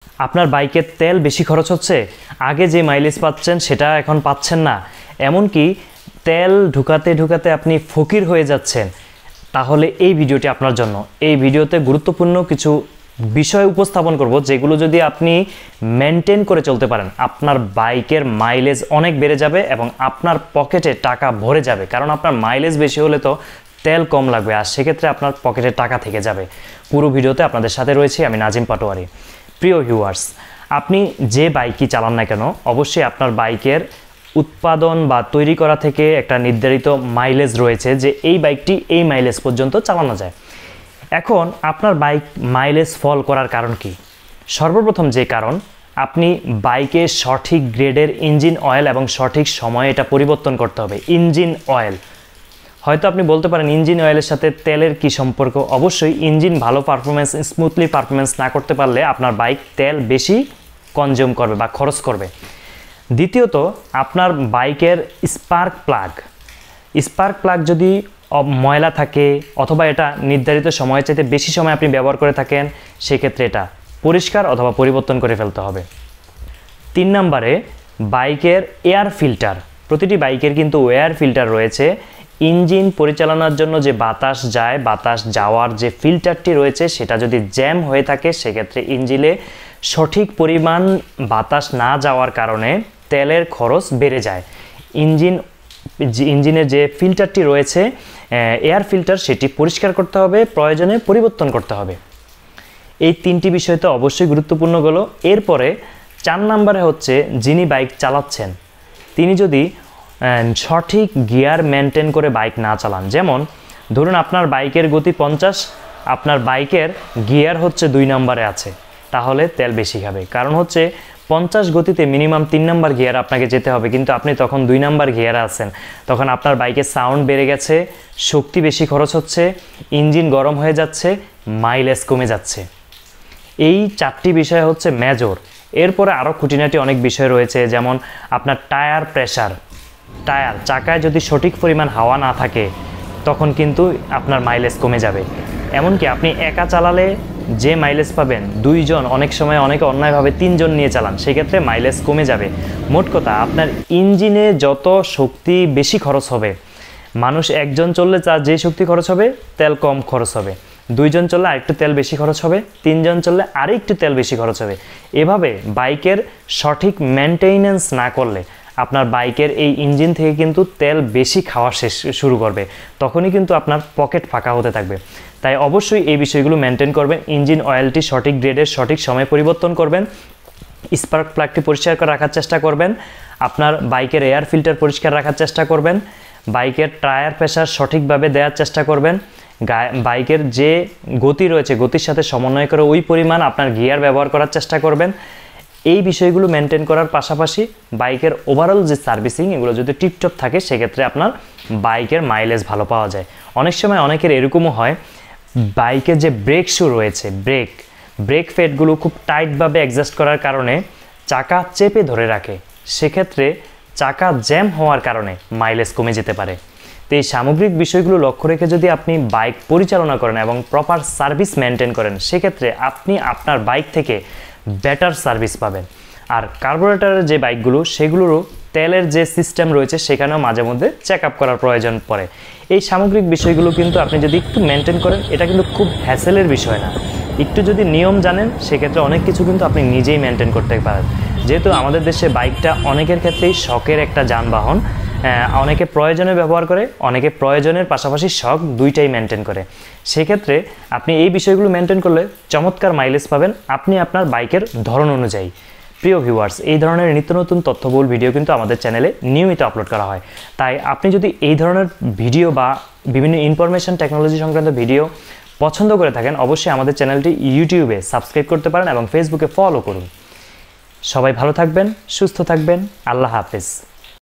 আপনার বাইকের তেল বেশি খরচ হচ্ছে, আগে যে মাইলেজ পাচ্ছেন সেটা এখন পাচ্ছেন না, এমনকি তেল ঢুকাতে ঢুকাতে আপনি ফকির হয়ে যাচ্ছেন, তাহলে এই ভিডিওটি আপনার জন্য। এই ভিডিওতে গুরুত্বপূর্ণ কিছু বিষয় উপস্থাপন করব, যেগুলো যদি আপনি মেনটেন করে চলতে পারেন, আপনার বাইকের মাইলেজ অনেক বেড়ে যাবে এবং আপনার পকেটে টাকা ভরে যাবে। কারণ আপনার মাইলেজ বেশি হলে তো তেল কম লাগবে, আর সেক্ষেত্রে আপনার পকেটে টাকা থেকে যাবে। পুরো ভিডিওতে আপনাদের সাথে রয়েছে আমি নাজিম পাটোয়ারি। প্রিয় ভিউয়ার্স, আপনি যে বাইকই চালান না কেন, অবশ্যই আপনার বাইকের উৎপাদন বা তৈরি করা থেকে একটা নির্ধারিত মাইলেজ রয়েছে, যে এই বাইকটি এই মাইলেজ পর্যন্ত চালানো যায়। এখন আপনার বাইক মাইলেজ ফল করার কারণ কি? সর্বপ্রথম যে কারণ, আপনি বাইকে সঠিক গ্রেডের ইঞ্জিন অয়েল এবং সঠিক সময়ে এটা পরিবর্তন করতে হবে। ইঞ্জিন অয়েল, হয়তো আপনি বলতে পারেন ইঞ্জিন অয়েলের সাথে তেলের কি সম্পর্ক? অবশ্যই ইঞ্জিন ভালো পারফরমেন্স, স্মুথলি পারফরমেন্স না করতে পারলে আপনার বাইক তেল বেশি কনজিউম করবে বা খরচ করবে। দ্বিতীয়ত, আপনার বাইকের স্পার্ক প্লাগ যদি ময়লা থাকে অথবা এটা নির্ধারিত সময়ের চাইতে বেশি সময় আপনি ব্যবহার করে থাকেন, সেক্ষেত্রে এটা পরিষ্কার অথবা পরিবর্তন করে ফেলতে হবে। 3 নম্বরে, বাইকের এয়ার ফিল্টার। প্রতিটি বাইকের কিন্তু এয়ার ফিল্টার রয়েছে। ইঞ্জিন পরিচালনার জন্য যে বাতাস যায়, বাতাস যাওয়ার যে ফিল্টারটি রয়েছে সেটা যদি জ্যাম হয়ে থাকে, সেক্ষেত্রে ইঞ্জিনে সঠিক পরিমাণ বাতাস না যাওয়ার কারণে তেলের খরচ বেড়ে যায়। ইঞ্জিনের যে ফিল্টারটি রয়েছে, এয়ার ফিল্টার, সেটি পরিষ্কার করতে হবে, প্রয়োজনে পরিবর্তন করতে হবে। এই 3টি বিষয় তো অবশ্যই গুরুত্বপূর্ণ হলো। এরপরে 4 নম্বরে হচ্ছে, যিনি বাইক চালাচ্ছেন তিনি যদি সঠিক গিয়ার মেনটেন করে বাইক না চালান। যেমন ধরুন আপনার বাইকের গতি 50, আপনার বাইকের গিয়ার হচ্ছে 2 নম্বরে আছে, তাহলে তেল বেশি খাবে। কারণ হচ্ছে 50 গতিতে মিনিমাম 3 নম্বর গিয়ার আপনাকে যেতে হবে, কিন্তু আপনি তখন 2 নম্বর গিয়ারে আছেন, তখন আপনার বাইকের সাউন্ড বেড়ে গেছে, শক্তি বেশি খরচ হচ্ছে, ইঞ্জিন গরম হয়ে যাচ্ছে, মাইলেজ কমে যাচ্ছে। এই 4টি বিষয় হচ্ছে মেজর। এরপরে আরও খুঁটিনাটি অনেক বিষয় রয়েছে, যেমন আপনার টায়ার প্রেশার। চাকায় যদি সঠিক পরিমাণ হাওয়া না থাকে, তখন কিন্তু আপনার মাইলেজ কমে যাবে। এমনকি আপনি একা চালালে যে মাইলেজ পাবেন, 2 জন, অনেক সময় অনেকে অন্যায়ভাবে 3 জন নিয়ে চালান, সেক্ষেত্রে মাইলেজ কমে যাবে। মোট কথা, আপনার ইঞ্জিনে যত শক্তি বেশি খরচ হবে, মানুষ 1 জন চললে তার যে শক্তি খরচ হবে, তেল কম খরচ হবে। 2 জন চললে আরেকটু তেল বেশি খরচ হবে, 3 জন চললে আরেকটু তেল বেশি খরচ হবে। এভাবে বাইকের সঠিক মেনটেনেন্স না করলে আপনার বাইকের এই ইঞ্জিন থেকে কিন্তু তেল বেশি খাওয়া শুরু করবে, তখনই কিন্তু আপনার পকেট ফাঁকা হতে থাকবে। তাই অবশ্যই এই বিষয়গুলো মেনটেন করবেন। ইঞ্জিন অয়েলটি সঠিক গ্রেডের সঠিক সময় পরিবর্তন করবেন, স্পার্ক প্লাগটি পরিষ্কার করে রাখার চেষ্টা করবেন, আপনার বাইকের এয়ার ফিল্টার পরিষ্কার রাখার চেষ্টা করবেন, বাইকের টায়ার প্রেশার সঠিকভাবে দেওয়ার চেষ্টা করবেন, বাইকের যে গতি রয়েছে গতির সাথে সমন্বয় করে ওই পরিমাণ আপনার গিয়ার ব্যবহার করার চেষ্টা করবেন। এই বিষয়গুলো মেনটেন করার পাশাপাশি বাইকের ওভারঅল যে সার্ভিসিং, এগুলো যদি টিপটপ থাকে, সেক্ষেত্রে আপনার বাইকের মাইলেজ ভালো পাওয়া যায়। অনেক সময় অনেকের এরকমও হয়, বাইকের যে ব্রেক শু রয়েছে, ব্রেক ফেটগুলো খুব টাইটভাবে অ্যাডজাস্ট করার কারণে চাকা চেপে ধরে রাখে, সেক্ষেত্রে চাকা জ্যাম হওয়ার কারণে মাইলেজ কমে যেতে পারে। তো এই সামগ্রিক বিষয়গুলো লক্ষ্য রেখে যদি আপনি বাইক পরিচালনা করেন এবং প্রপার সার্ভিস মেনটেন করেন, সেক্ষেত্রে আপনি আপনার বাইক থেকে বেটার সার্ভিস পাবেন। আর কার্বোরেটরের যে বাইকগুলো, সেগুলোরও তেলের যে সিস্টেম রয়েছে, সেখানেও মাঝে মধ্যে চেক আপ করার প্রয়োজন পড়ে। এই সামগ্রিক বিষয়গুলো কিন্তু আপনি যদি একটু মেনটেন করেন, এটা কিন্তু খুব হ্যাসেলের বিষয় না। একটু যদি নিয়ম জানেন, সেক্ষেত্রে অনেক কিছু কিন্তু আপনি নিজেই মেনটেন করতে পারেন। যেহেতু আমাদের দেশে বাইকটা অনেকের ক্ষেত্রেই শখের একটা যানবাহন, অনেকে প্রয়োজনে ব্যবহার করে, অনেকে প্রয়োজনের পাশাপাশি শখ দুইটাই মেনটেন করে। সেক্ষেত্রে আপনি এই বিষয়গুলো মেনটেন করলে চমৎকার মাইলেজ পাবেন আপনি আপনার বাইকের ধরন অনুযায়ী। প্রিয় ভিউয়ার্স, এই ধরনের নিত্য নতুন তথ্যবহুল ভিডিও কিন্তু আমাদের চ্যানেলে নিয়মিত আপলোড করা হয়। তাই আপনি যদি এই ধরনের ভিডিও বা বিভিন্ন ইনফরমেশন টেকনোলজি সংক্রান্ত ভিডিও পছন্দ করে থাকেন, অবশ্যই আমাদের চ্যানেলটি ইউটিউবে সাবস্ক্রাইব করতে পারেন এবং ফেসবুকে ফলো করুন। সবাই ভালো থাকবেন, সুস্থ থাকবেন। আল্লাহ হাফেজ।